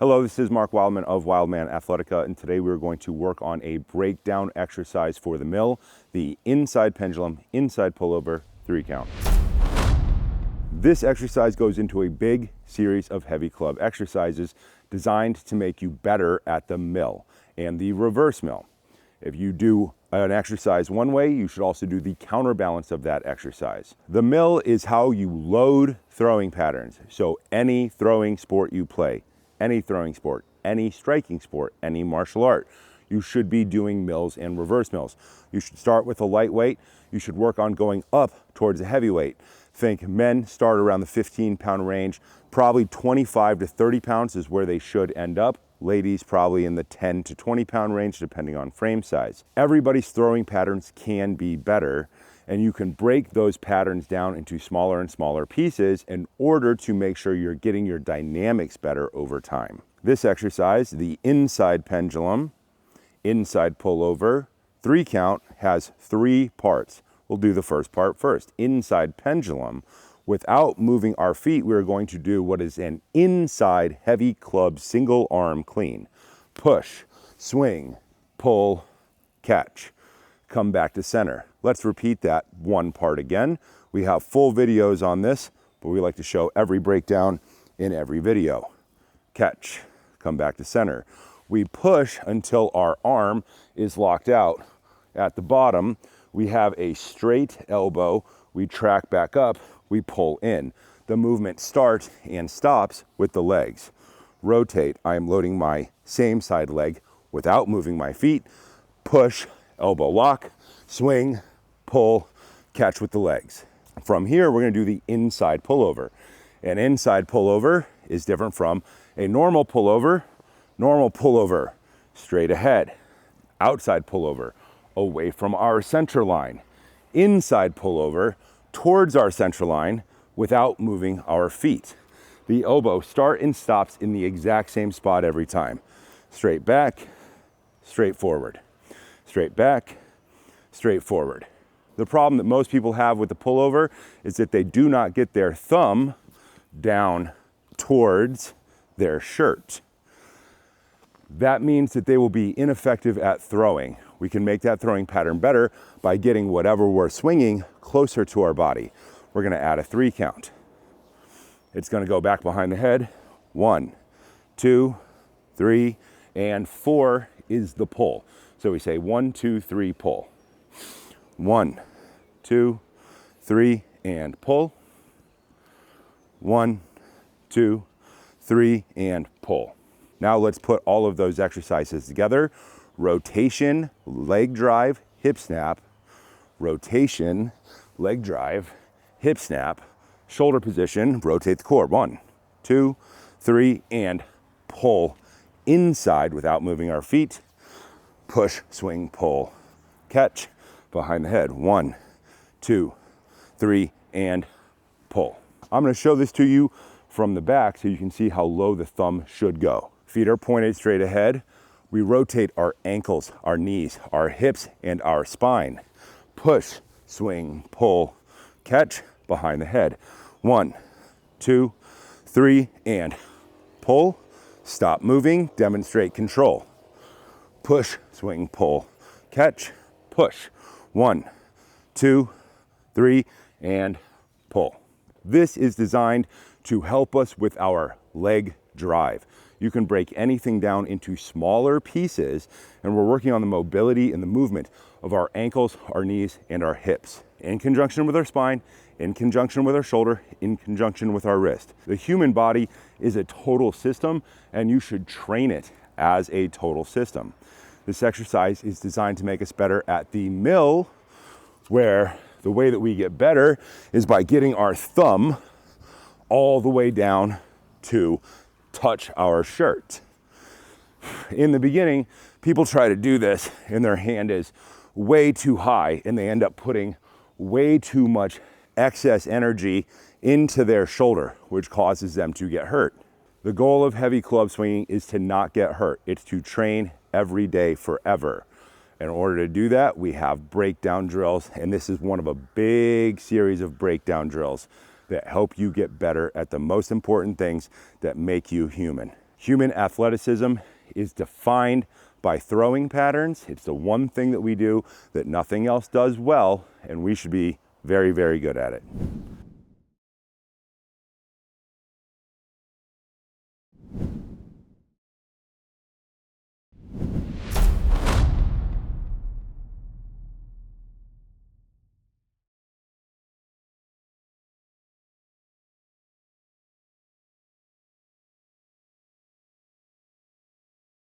Hello, this is Mark Wildman of Wildman Athletica, and today we're going to work on a breakdown exercise for the mill, the inside pendulum, inside pullover, 3 count. This exercise goes into a big series of heavy club exercises designed to make you better at the mill and the reverse mill. If you do an exercise one way, you should also do the counterbalance of that exercise. The mill is how you load throwing patterns. So any throwing sport you play, any throwing sport, any striking sport, any martial art, you should be doing mills and reverse mills. You should start with a lightweight. You should work on going up towards a heavyweight. Think men start around the 15-pound range. Probably 25 to 30 pounds is where they should end up. Ladies probably in the 10 to 20-pound range, depending on frame size. Everybody's throwing patterns can be better, and you can break those patterns down into smaller and smaller pieces in order to make sure you're getting your dynamics better over time. This exercise, the inside pendulum, inside pullover, 3 count, has 3 parts. We'll do the first part first. Inside pendulum, without moving our feet, we're going to do what is an inside heavy club single arm clean. Push, swing, pull, catch. Come back to center. Let's repeat that one part again. We have full videos on this, but we like to show every breakdown in every video. Catch, come back to center. We push until our arm is locked out. At the bottom, we have a straight elbow. We track back up, we pull in. The movement starts and stops with the legs. Rotate, I am loading my same side leg without moving my feet. Push, elbow lock, swing, pull, catch with the legs. From here, we're gonna do the inside pullover. An inside pullover is different from a normal pullover. Normal pullover, straight ahead. Outside pullover, away from our center line. Inside pullover, towards our center line without moving our feet. The elbow start and stops in the exact same spot every time. Straight back, straight forward. Straight back, straight forward. The problem that most people have with the pullover is that they do not get their thumb down towards their shirt. That means that they will be ineffective at throwing. We can make that throwing pattern better by getting whatever we're swinging closer to our body. We're gonna add a 3 count. It's gonna go back behind the head. 1, 2, 3, and 4 is the pull. So we say 1, 2, 3, pull. 1, 2, 3, and pull. 1, 2, 3, and pull. Now let's put all of those exercises together. Rotation, leg drive, hip snap. Rotation, leg drive, hip snap. Shoulder position, rotate the core. 1, 2, 3, and pull inside without moving our feet. Push, swing, pull, catch behind the head. 1, 2, 3, and pull. I'm gonna show this to you from the back so you can see how low the thumb should go. Feet are pointed straight ahead. We rotate our ankles, our knees, our hips, and our spine. Push, swing, pull, catch behind the head. 1, 2, 3, and pull. Stop moving, demonstrate control. Push, swing, pull, catch, push. 1, 2, 3, and pull. This is designed to help us with our leg drive. You can break anything down into smaller pieces, and we're working on the mobility and the movement of our ankles, our knees, and our hips, in conjunction with our spine, in conjunction with our shoulder, in conjunction with our wrist. The human body is a total system, and you should train it as a total system. This exercise is designed to make us better at the mill, where the way that we get better is by getting our thumb all the way down to touch our shirt. In the beginning, people try to do this and their hand is way too high and they end up putting way too much excess energy into their shoulder, which causes them to get hurt. The goal of heavy club swinging is to not get hurt. It's to train every day forever. In order to do that, we have breakdown drills, and this is one of a big series of breakdown drills that help you get better at the most important things that make you human. Human athleticism is defined by throwing patterns. It's the one thing that we do that nothing else does well, and we should be very, very good at it.